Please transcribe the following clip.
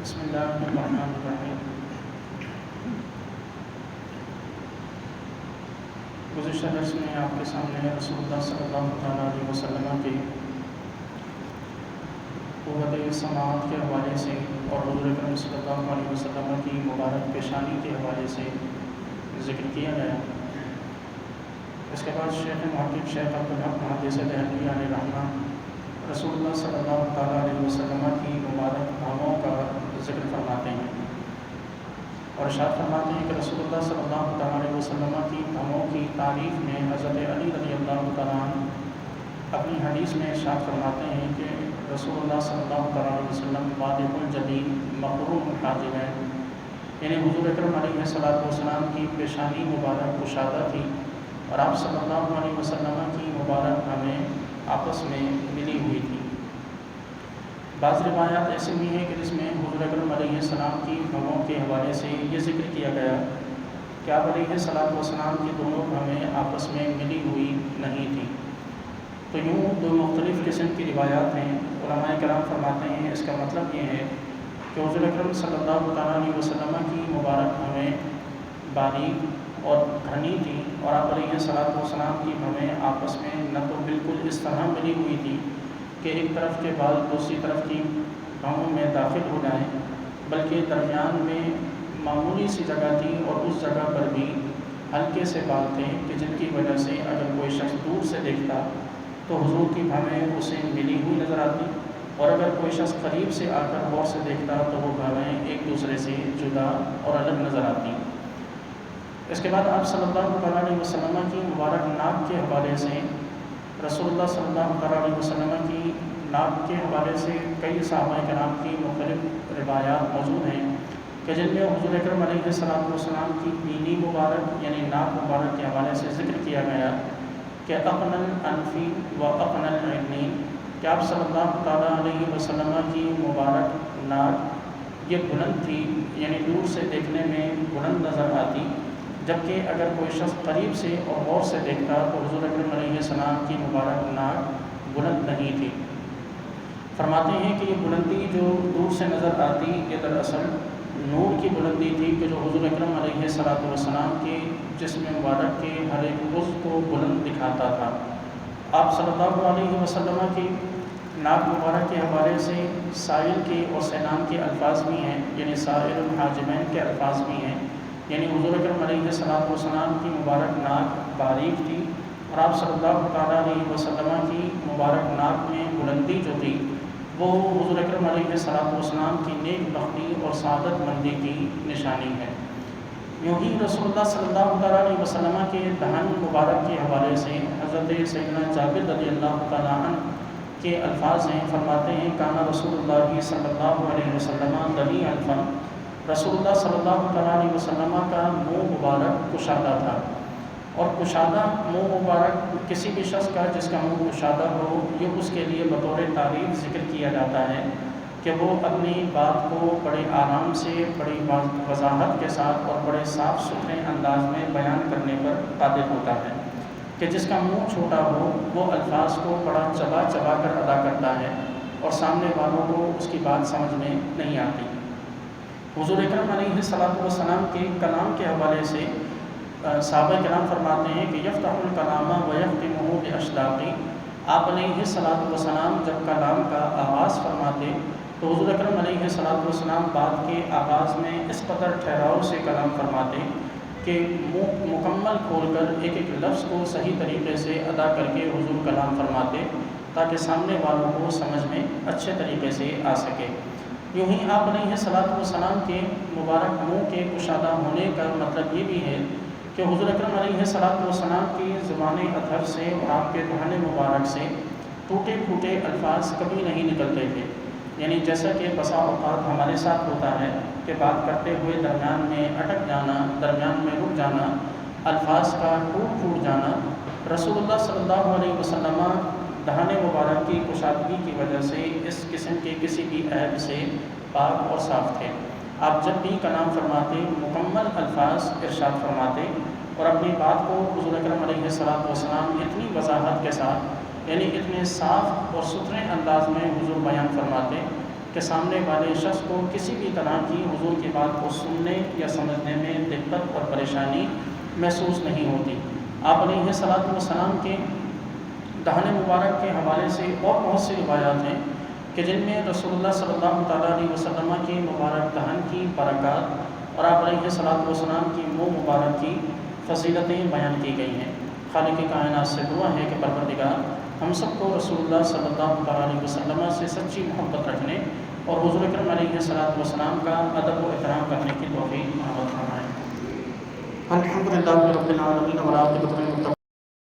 بسم اللہ الرحمن الرحیم۔ گزشتہ درس میں آپ کے سامنے رسول اللہ صلی اللہ تعالیٰ علیہ وسلم کی قوت سماعت کے حوالے سے اور حضور اکرم صلی اللہ علیہ وسلم کی مبارک پیشانی کے حوالے سے ذکر کیا گیا۔ اس کے بعد شیخ محقق شیخ عبدالحق محدث دہلوی علیہ رحمہ رسول اللہ صلی اللہ تعالیٰ علیہ وسلم کی مبارک ناموں کا ذکر فرماتے ہیں اور ارشاد فرماتے ہیں کہ رسول اللہ صلی اللہ تعالیٰ علیہ وسلم کی ناموں کی تعریف میں حضرت علی رضی اللہ تعالیٰ عنہ اپنی حدیث میں ارشاد فرماتے ہیں کہ رسول اللہ صلی اللہ تعالیٰ علیہ وسلم واضح الجبین مقروم الحاجبین، یعنی حضور اکرم علیہ السلام کی پیشانی مبارک کشادہ تھی اور آپ صلی اللہ علیہ وسلم کی مبارک ہمیں آپس میں ملی ہوئی تھی۔ بعض روایات ایسی بھی ہیں کہ جس میں حضور اکرم علیہ السلام کی ہموں کے حوالے سے یہ ذکر کیا گیا کہ آپ علیہ السلام کی دونوں ہمیں آپس میں ملی ہوئی نہیں تھی۔ تو یوں دو مختلف قسم کی روایات ہیں۔ علماء کرام فرماتے ہیں اس کا مطلب یہ ہے کہ حضور اکرم صلی اللہ تعالیٰ علیہ وسلم کی مبارک ہمیں باریک اور گھنی تھی اور آپ علیہ السلام کی ہمیں آپس میں نہ تو بالکل اس طرح ملی ہوئی تھی کہ ایک طرف کے بال دوسری طرف کی بھاؤں میں داخل ہو جائیں، بلکہ درمیان میں معمولی سی جگہ تھی اور اس جگہ پر بھی ہلکے سے بال تھے کہ جن کی وجہ سے اگر کوئی شخص دور سے دیکھتا تو حضور کی بھاویں اسے ملی ہوئی نظر آتی، اور اگر کوئی شخص قریب سے آ کر غور سے دیکھتا تو وہ بھاویں ایک دوسرے سے جدا اور الگ نظر آتی۔ اس کے بعد آپ صلی اللہ علیہ وسلم کی مبارک ناک کے حوالے سے رسول اللہ صلی اللہ علیہ وسلم کی ناک کے حوالے سے کئی صحابہ کرام کی مختلف روایات موجود ہیں کہ جن میں حضور اکرم علیہ السلام کی بینی مبارک یعنی ناک مبارک کے حوالے سے ذکر کیا گیا کہ اقن الانفی و اقن العینی، کہ آپ صلی اللہ تعالیٰ علیہ وسلم کی مبارک ناک یہ بلند تھی، یعنی دور سے دیکھنے میں بلند نظر آتی، جبکہ اگر کوئی شخص قریب سے اور غور سے دیکھتا تو حضور اکرم علیہ السلام کی مبارک ناک بلند نہیں تھی۔ فرماتے ہیں کہ یہ بلندی جو دور سے نظر آتی یہ دراصل نور کی بلندی تھی کہ جو حضور اکرم علیہ السلام کے جسم مبارک کے ہر ایک عضو کو بلند دکھاتا تھا۔ آپ صلی اللہ علیہ وسلم کی ناک مبارک کے حوالے سے سائل کے اور سینان کے الفاظ بھی ہیں، یعنی سائل الحاجبین کے الفاظ بھی ہیں، یعنی حضور اکرم علیہ السلام کی مبارک ناک باریک تھی اور آپ صلی اللہ تعالیٰ علیہ وسلم کی مبارک ناک میں بلندی جو تھی وہ حضور اکرم علیہ السلام کی نیک بختی اور سعادت مندی کی نشانی ہے۔ یوں ہی رسول اللہ صلی اللہ تعالیٰ علیہ وسلم کے دہن مبارک کے حوالے سے حضرت سیدنا جابر رضی اللہ تعالیٰ عنہ کے الفاظ ہیں۔ فرماتے ہیں کانا رسول اللہ صلی اللہ علیہ وسلم دنی الفم، رسول اللہ صلی اللہ تعالیٰ علیہ وسلم کا منہ مبارک کشادہ تھا، اور کشادہ منہ مبارک کسی بھی شخص کا جس کا منہ کشادہ ہو یہ اس کے لیے بطور تعریف ذکر کیا جاتا ہے کہ وہ اپنی بات کو بڑے آرام سے، بڑی وضاحت کے ساتھ اور بڑے صاف ستھرے انداز میں بیان کرنے پر قادر ہوتا ہے، کہ جس کا منہ چھوٹا ہو وہ الفاظ کو بڑا چبا چبا کر ادا کرتا ہے اور سامنے والوں کو اس کی بات سمجھ میں نہیں آتی۔ حضور اکرم علیہ السلام کے کلام کے حوالے سے صحابہ کرام فرماتے ہیں کہ یفتح الکلام و یختمہ باشداقی، آپ علیہ السلام جب کلام کا آغاز فرماتے تو حضور اکرم علیہ السلام بات کے آغاز میں اس قدر ٹھہراؤ سے کلام فرماتے کہ منہ مکمل کھول کر ایک ایک لفظ کو صحیح طریقے سے ادا کر کے حضور کلام فرماتے تاکہ سامنے والوں کو سمجھ میں اچھے طریقے سے آ سکے۔ یوں ہی آپ علیہ السلام کے مبارک منہ کے کشادہ ہونے کا مطلب یہ بھی ہے کہ حضور اکرم علیہ السلام کی زبان اطہر سے اور آپ کے دہن مبارک سے ٹوٹے پھوٹے الفاظ کبھی نہیں نکلتے تھے، یعنی جیسا کہ بسا اوقات ہمارے ساتھ ہوتا ہے کہ بات کرتے ہوئے درمیان میں اٹک جانا، درمیان میں رک جانا، الفاظ کا ٹوٹ پھوٹ جانا۔ رسول اللہ صلی اللہ علیہ وسلم دہن مبارک کی کشادگی کی وجہ سے اس قسم کے کسی بھی عیب سے پاک اور صاف تھے۔ آپ جب بھی کلام فرماتے مکمل الفاظ ارشاد فرماتے اور اپنی بات کو حضور اکرم علیہ السلام اتنی وضاحت کے ساتھ، یعنی اتنے صاف اور ستھرے انداز میں حضور بیان فرماتے کہ سامنے والے شخص کو کسی بھی طرح کی حضور کی بات کو سننے یا سمجھنے میں دقت اور پریشانی محسوس نہیں ہوتی۔ آپ علیہ الصلوۃ والسلام کے دہن مبارک کے حوالے سے اور بہت سی روایات ہیں کہ جن میں رسول اللہ صلی اللہ تعالیٰ علیہ وسلم کے مبارک دہن کی برکات اور آپ علیہ الصلوۃ والسلام کی منہ مبارک کی فضیلتیں بیان کی گئی ہیں۔ خالق کائنات سے دعا ہے کہ پروردگار ہم سب کو رسول اللہ صلی اللہ تعالیٰ علیہ وسلم سے سچی محبت رکھنے اور حضور اکرم علیہ الصلوۃ والسلام کا ادب و احترام کرنے کی توفیق عطا فرمائے۔ الحمدللہ رب العالمین والعاقبۃ للمتقین۔